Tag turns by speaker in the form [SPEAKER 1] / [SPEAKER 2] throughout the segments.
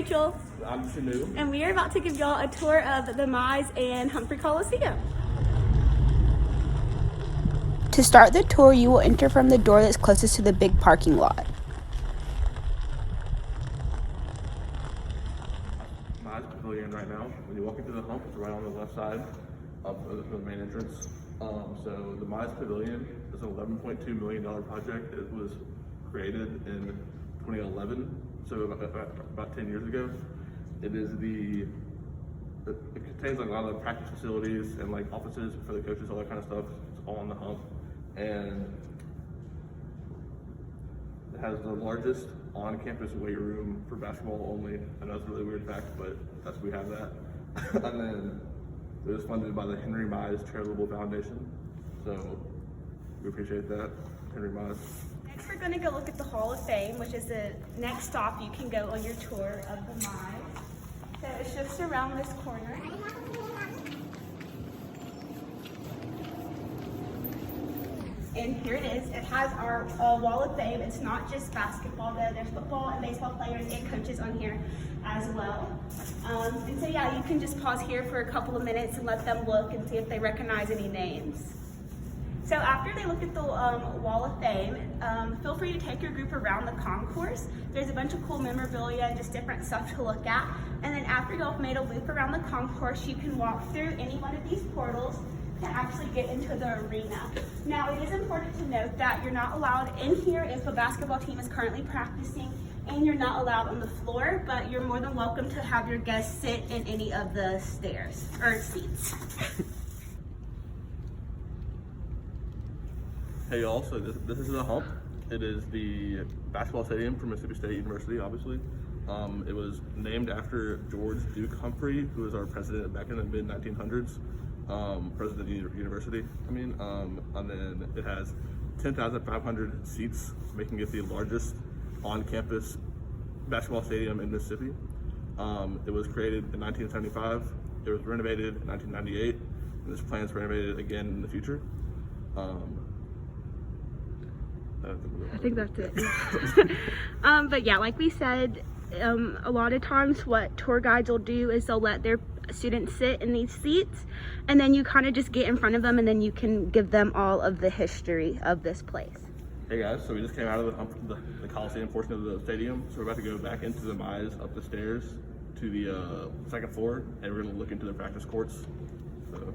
[SPEAKER 1] Rachel.
[SPEAKER 2] I'm Shanu.
[SPEAKER 1] And we are about to give y'all a tour of the Mize and Humphrey Coliseum. To start the tour, you will enter from the door that's closest to the big parking lot.
[SPEAKER 2] Mize Pavilion right now. When you walk into the hump, it's right on the left side of the main entrance. So the Mize Pavilion is an $11.2 million project. It was created in 2011, so about 10 years ago. It contains like a lot of the practice facilities and like offices for the coaches, all that kind of stuff. It's all on the hump, and it has the largest on-campus weight room for basketball only. I know it's a really weird fact, but we have that. And then it was funded by the Henry Mize Charitable Foundation, so we appreciate that, Henry Mize.
[SPEAKER 1] Next, we're going to go look at the Hall of Fame, which is the next stop you can go on your tour of the Mize. So it's just around this corner. And here it is. It has our Wall of Fame. It's not just basketball though. There's football and baseball players and coaches on here as well. And so yeah, you can just pause here for a couple of minutes and let them look and see if they recognize any names. So after they look at the Wall of Fame, feel free to take your group around the concourse. There's a bunch of cool memorabilia and just different stuff to look at. And then after y'all made a loop around the concourse, you can walk through any one of these portals to actually get into the arena. Now, it is important to note that you're not allowed in here if a basketball team is currently practicing, and you're not allowed on the floor, but you're more than welcome to have your guests sit in any of the stairs or seats.
[SPEAKER 2] Hey y'all, so this is the hump. It is the basketball stadium for Mississippi State University, obviously. It was named after George Duke Humphrey, who was our president back in the mid-1900s. President of the university, and then it has 10,500 seats, making it the largest on-campus basketball stadium in Mississippi. It was created in 1975, it was renovated in 1998, and there's plans to renovate it again in the future.
[SPEAKER 1] I think that's it. But yeah, like we said, a lot of times what tour guides will do is they'll let their students sit in these seats, and then you kind of just get in front of them and then you can give them all of the history of this place. Hey
[SPEAKER 2] guys, so we just came out of the Coliseum portion of the stadium, so we're about to go back into the Mize, up the stairs to the second floor, and we're going to look into the practice courts. So.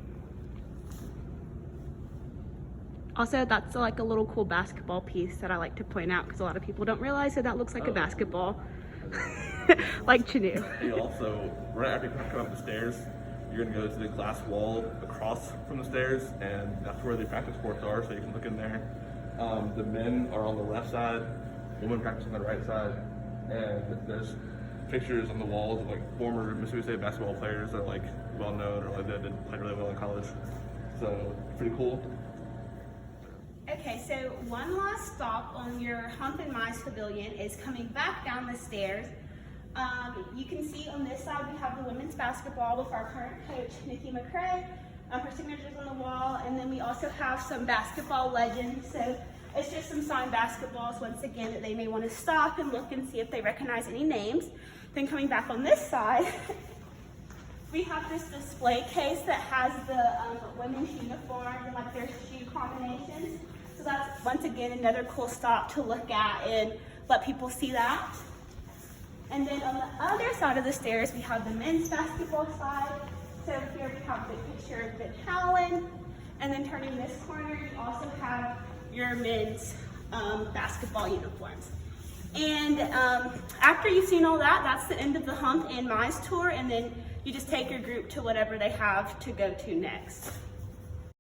[SPEAKER 1] Also, that's like a little cool basketball piece that I like to point out because a lot of people don't realize that looks like a basketball. Like Chanu.
[SPEAKER 2] Hey, also, right after you come up the stairs, you're gonna go to the glass wall across from the stairs, and that's where the practice courts are, so you can look in there. The men are on the left side, women practice on the right side, and there's pictures on the walls of like former Mississippi State basketball players that are like well known or like that played really well in college. So pretty cool.
[SPEAKER 1] Okay, so one last stop on your Hump and Mize Pavilion is coming back down the stairs. You can see on this side we have the women's basketball with our current coach, Nikki McCray. Her signatures on the wall, and then we also have some basketball legends. So it's just some signed basketballs, once again, that they may want to stop and look and see if they recognize any names. Then coming back on this side, we have this display case that has the women's uniforms and like their shoe combinations. So that's, once again, another cool stop to look at and let people see that. And then on the other side of the stairs, we have the men's basketball side. So here we have the picture of Ben Howland. And then turning this corner, you also have your men's basketball uniforms. And after you've seen all that, that's the end of the Hump and Mize tour. And then you just take your group to whatever they have to go to next.